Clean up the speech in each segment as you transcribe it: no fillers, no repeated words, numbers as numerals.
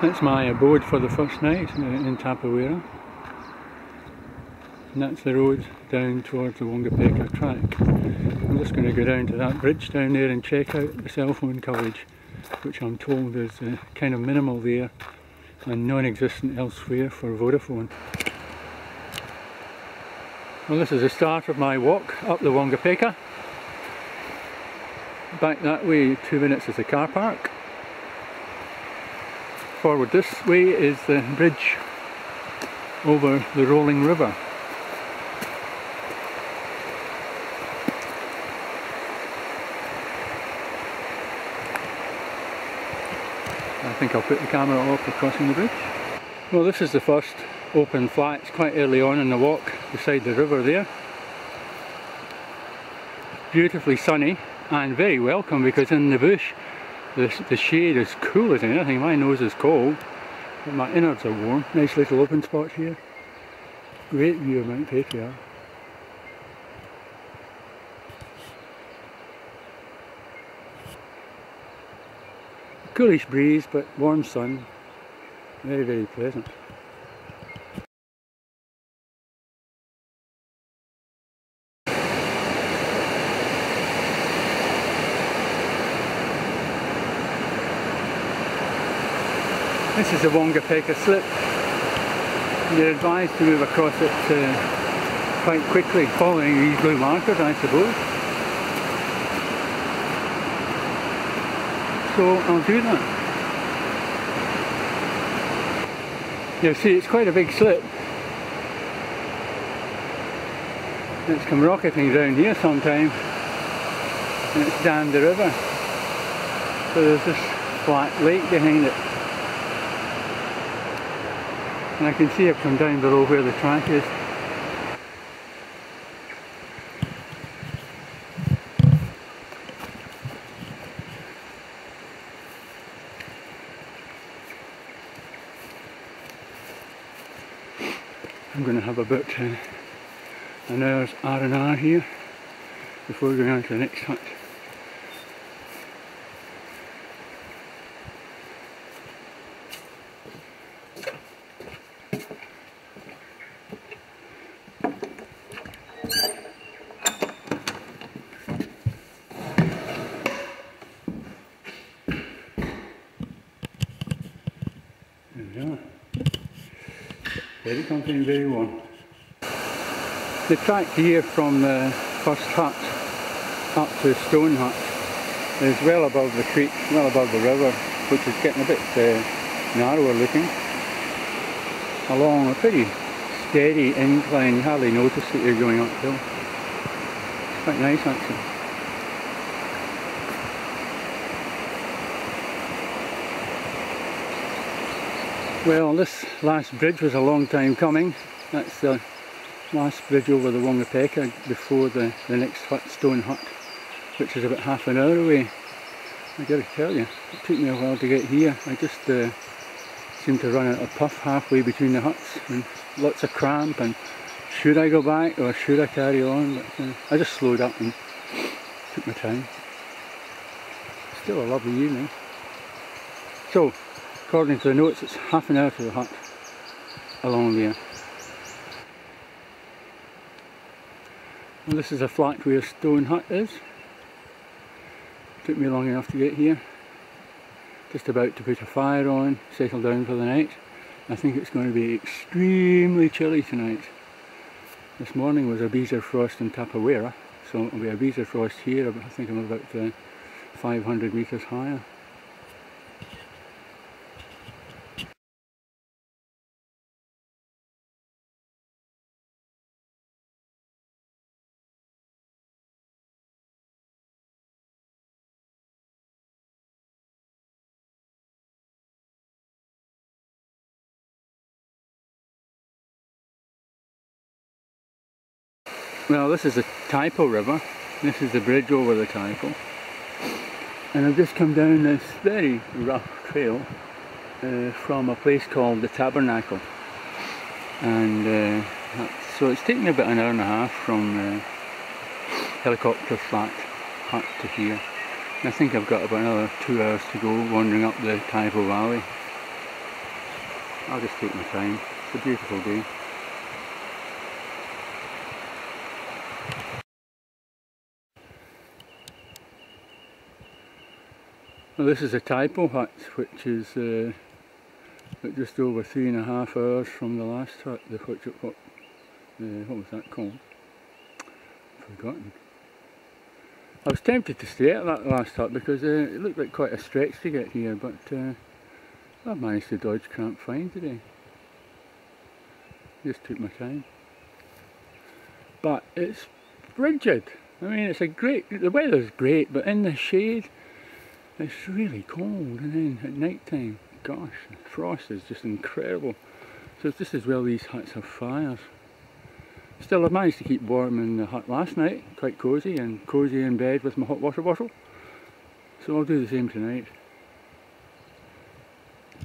That's my abode for the first night in Taipo Hut. And that's the road down towards the Wangapeka Track. I'm just going to go down to that bridge down there and check out the cell phone coverage, which I'm told is kind of minimal there and non-existent elsewhere for Vodafone. Well, this is the start of my walk up the Wangapeka. Back that way 2 minutes is the car park. Forward this way is the bridge over the rolling river. I think I'll put the camera off for crossing the bridge. Well, this is the first open flat. It's quite early on in the walk beside the river there. Beautifully sunny and very welcome, because in the bush the shade is cool as anything. My nose is cold, but my innards are warm. Nice little open spot here. Great view of Mount Heaphy. Coolish breeze, but warm sun. Very, very pleasant. This is the Wangapeka slip. You're advised to move across it quite quickly, following these blue markers, I suppose. So I'll do that. You see, it's quite a big slip. It's come rocketing down here sometime, and it's dammed the river. So there's this flat lake behind it. And I can see it from down below where the track is. I'm going to have about an hour's R&R here before going on to the next hut. Very comfy and very warm. The track here from the first hut up to Stone Hut is well above the creek, well above the river, which is getting a bit narrower looking. Along a pretty steady incline, you hardly notice that you're going uphill. It's quite nice actually. Well, this last bridge was a long time coming. That's the last bridge over the Wangapeka before the next hut, Stone Hut, which is about half an hour away. I gotta tell you, it took me a while to get here. I just seemed to run out of puff halfway between the huts, and lots of cramp, and should I go back or should I carry on? But I just slowed up and took my time. Still a lovely evening. So, according to the notes, it's half an hour to the hut along there. Well, this is a flat where Stone Hut is. Took me long enough to get here. Just about to put a fire on, settle down for the night. I think it's going to be extremely chilly tonight. This morning was a beezer frost in Taipo Hut, so it'll be a beezer frost here. I think I'm about 500 metres higher. Well, this is the Taipo River. This is the bridge over the Taipo. And I've just come down this very rough trail from a place called the Tabernacle. And so it's taken me about an hour and a half from helicopter flat hut to here. And I think I've got about another 2 hours to go wandering up the Taipo Valley. I'll just take my time. It's a beautiful day. Well, this is a Taipo Hut, which is just over 3.5 hours from the last hut. What was that called? Forgotten. I was tempted to stay at that last hut because it looked like quite a stretch to get here, but I've managed to dodge cramp fine today. Just took my time. But it's frigid. I mean, the weather's great, but in the shade it's really cold, and then at night time, gosh, the frost is just incredible. So it's just as well these huts have fires. Still, I managed to keep warm in the hut last night, quite cosy, and cosy in bed with my hot water bottle. So I'll do the same tonight.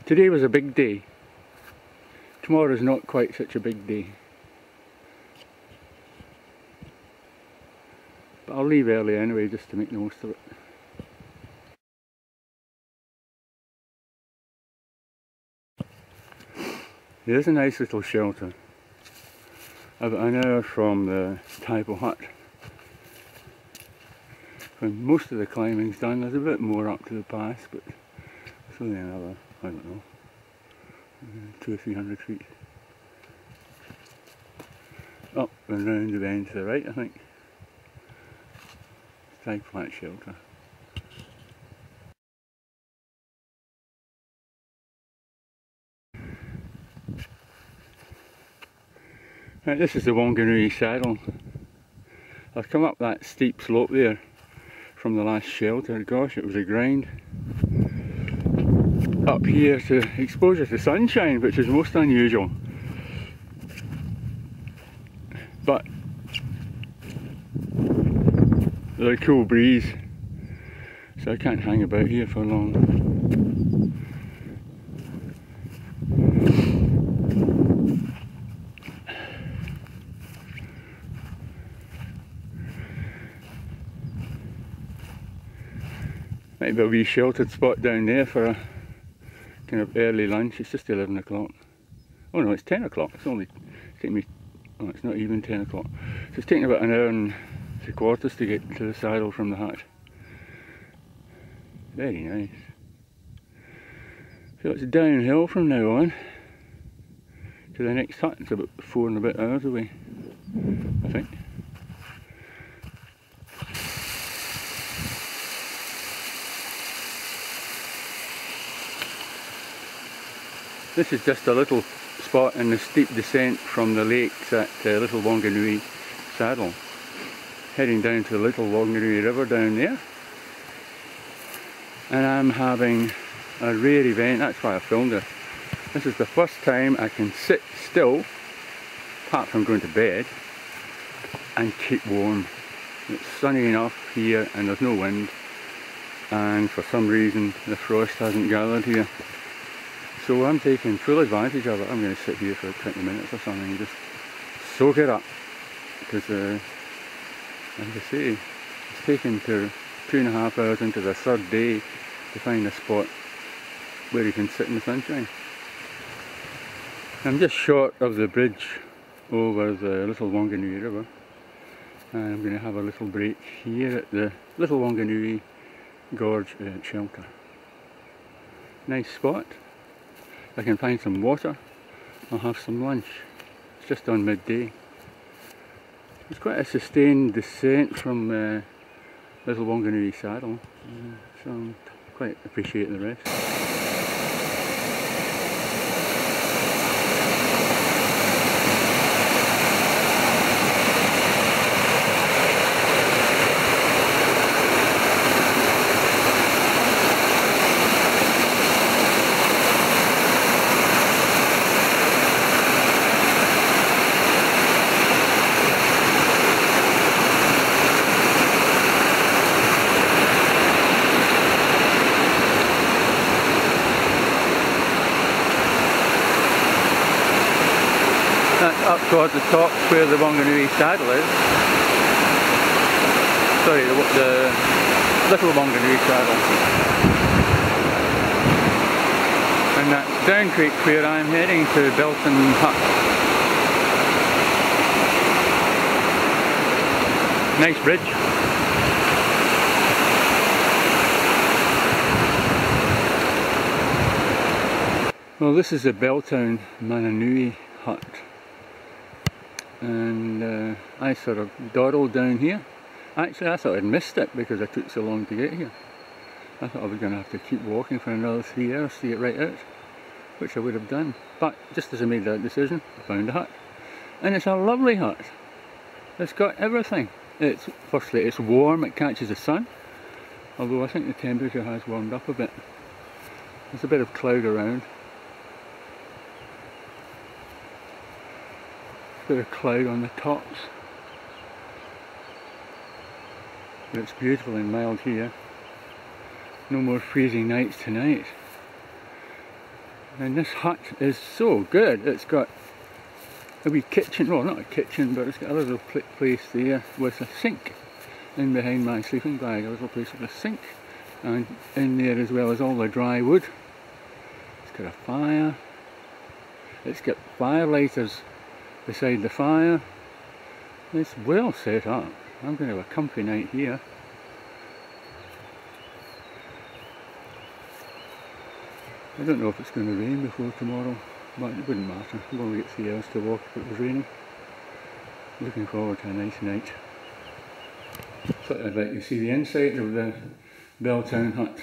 Today was a big day. Tomorrow's not quite such a big day. But I'll leave early anyway, just to make the most of it. Here's a nice little shelter. About an hour from the Taipo Hut. When most of the climbing's done, there's a bit more up to the pass, but it's only another, I don't know, 200 or 300 feet. Up and round the bend to the right, I think. Taipo Hut shelter. Right, this is the Wanganui saddle. I've come up that steep slope there from the last shelter. Gosh, it was a grind. Up here to exposure to sunshine, which is most unusual. But there's a cool breeze, so I can't hang about here for long. Might be a wee sheltered spot down there for a kind of early lunch. It's just 11 o'clock. Oh no, it's 10 o'clock. It's taking me, oh, it's not even 10 o'clock. So it's taking about an hour and 3/4 to get to the saddle from the hut. Very nice. So it's downhill from now on to the next hut. It's about 4 and a bit hours away, I think. This is just a little spot in the steep descent from the lakes at Little Wanganui Saddle. Heading down to the Little Wanganui River down there. And I'm having a rare event, that's why I filmed it. This is the first time I can sit still, apart from going to bed, and keep warm. It's sunny enough here and there's no wind. And for some reason the frost hasn't gathered here. So I'm taking full advantage of it. I'm going to sit here for 20 minutes or something and just soak it up. Because, like I say, it's taken to 2.5 hours into the third day to find a spot where you can sit in the sunshine. I'm just short of the bridge over the Little Wanganui River. And I'm going to have a little break here at the Little Wanganui Gorge shelter. Nice spot. If I can find some water, I'll have some lunch. It's just on midday. It's quite a sustained descent from Little Wanganui Saddle, so I quite appreciate the rest. That's up towards the top where the Wanganui Saddle is. Sorry, the Little Wanganui Saddle. And that's Down Creek where I'm heading to Belltown Hut. Nice bridge. Well, this is the Belltown Hut, and I sort of dawdled down here. Actually, I thought I'd missed it because I took so long to get here. I thought I was going to have to keep walking for another 3 hours to get right out, which I would have done. But just as I made that decision, I found a hut. And it's a lovely hut. It's got everything. Firstly, it's warm, it catches the sun, although I think the temperature has warmed up a bit. There's a bit of cloud around. Bit of cloud on the tops. But it's beautiful and mild here. No more freezing nights tonight. And this hut is so good. It's got a wee kitchen, well not a kitchen, but it's got a little place there with a sink in behind my sleeping bag, a little place with a sink, and in there as well as all the dry wood. It's got a fire, it's got fire lighters beside the fire. It's well set up. I'm going to have a comfy night here. I don't know if it's going to rain before tomorrow, but it wouldn't matter. I'm going to get 3 hours to walk if it was raining. Looking forward to a nice night. Thought I'd like to see the inside of the Belltown Hut.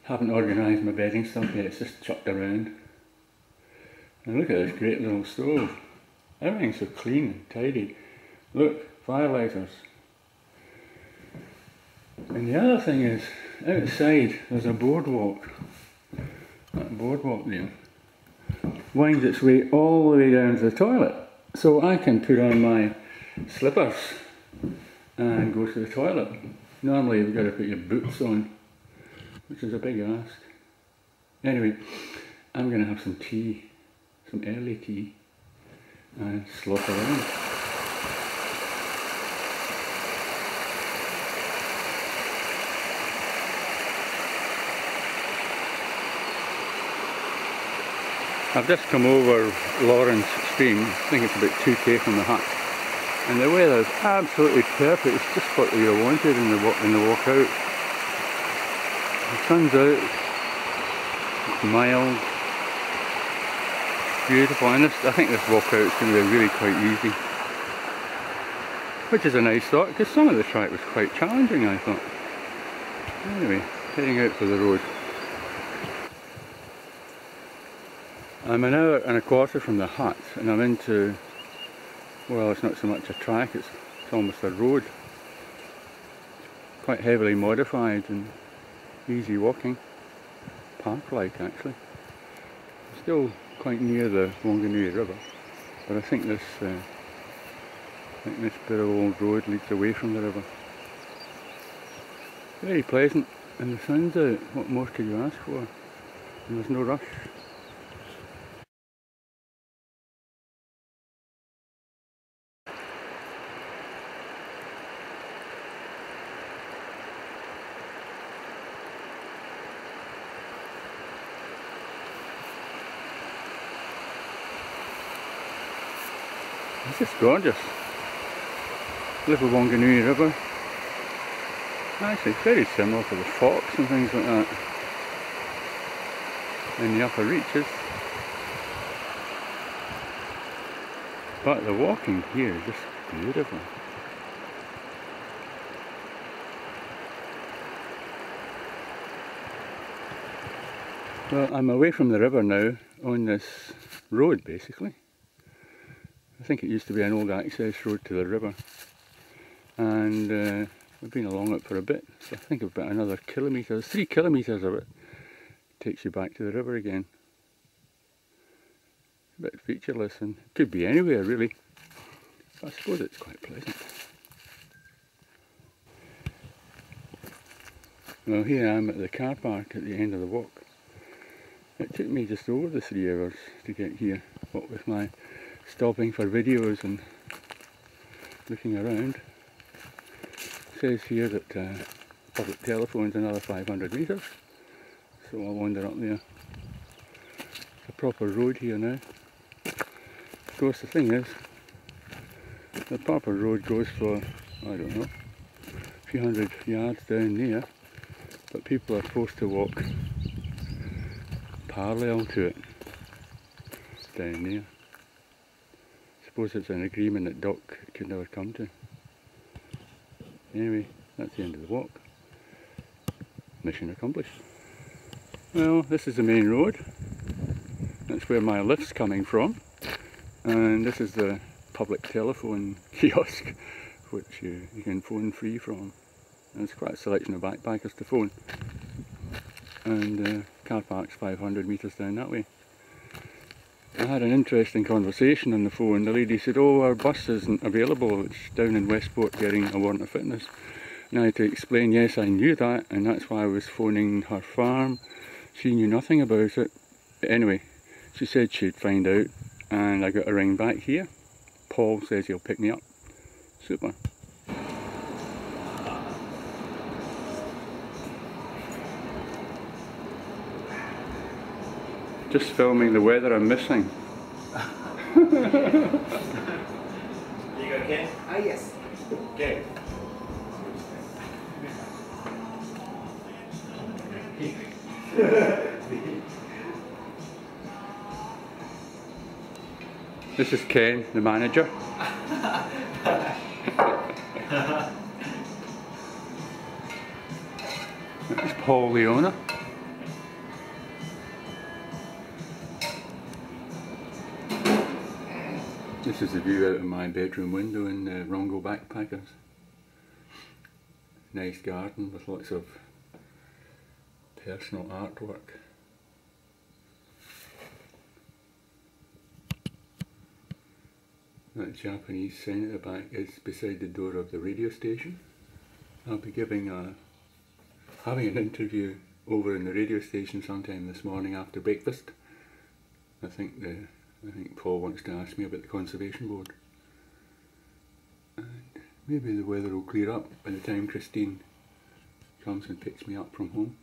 Haven't organised my bedding stuff yet, it's just chucked around. And look at this great little stove. Everything's so clean and tidy. Look, firelighters. And the other thing is, outside there's a boardwalk. That boardwalk there winds its way all the way down to the toilet. So I can put on my slippers and go to the toilet. Normally you've got to put your boots on, which is a big ask. Anyway, I'm going to have some tea, some early tea, and slop around. I've just come over Lawrence Stream, I think it's about 2k from the hut, and the weather is absolutely perfect. It's just what you wanted in the walk out. The sun's out, it's mild, beautiful, and I think this walk out is going to be really quite easy. Which is a nice thought, because some of the track was quite challenging, I thought. Anyway, heading out for the road. I'm an hour and a quarter from the hut, and I'm into, well, it's not so much a track, it's almost a road. Quite heavily modified and easy walking. Park-like actually. Still quite near the Wangapeka River, but I think this bit of old road leads away from the river. Very pleasant, and the sun's out. What more could you ask for? And there's no rush. It's just gorgeous. Little Wangapeka River. Actually, it's very similar to the Fox and things like that in the upper reaches. But the walking here is just beautiful. Well, I'm away from the river now on this road basically. I think it used to be an old access road to the river, and we've been along it for a bit, so I think about another kilometre, 3 kilometres of it takes you back to the river again. A bit featureless and could be anywhere really, but I suppose it's quite pleasant. Well, here I am at the car park at the end of the walk. It took me just over the 3 hours to get here, what with my stopping for videos and looking around. says here that public telephone's another 500 metres, so I'll wander up there. It's a proper road here now. Of course the thing is, the proper road goes for, I don't know, a few hundred yards down there, but people are forced to walk parallel to it down there. I suppose it's an agreement that Doc could never come to. Anyway, that's the end of the walk. Mission accomplished. Well, this is the main road. That's where my lift's coming from. And this is the public telephone kiosk, which you can phone free from. And it's quite a selection of backpackers to phone. And car park's 500 metres down that way. I had an interesting conversation on the phone. The lady said, oh, our bus isn't available, it's down in Westport getting a warrant of fitness. And I had to explain, yes, I knew that, and that's why I was phoning her farm. She knew nothing about it. But anyway, she said she'd find out, and I got a ring back here. Paul says he'll pick me up. Super. Just filming the weather I'm missing. You got Ken? Ah, yes. Okay. This is Ken, the manager. That's Paul, the owner. This is the view out of my bedroom window in Rongo Backpackers. Nice garden with lots of personal artwork. That Japanese sign at the back is beside the door of the radio station. I'll be having an interview over in the radio station sometime this morning after breakfast. I think Paul wants to ask me about the Conservation Board. And maybe the weather will clear up by the time Christine comes and picks me up from home.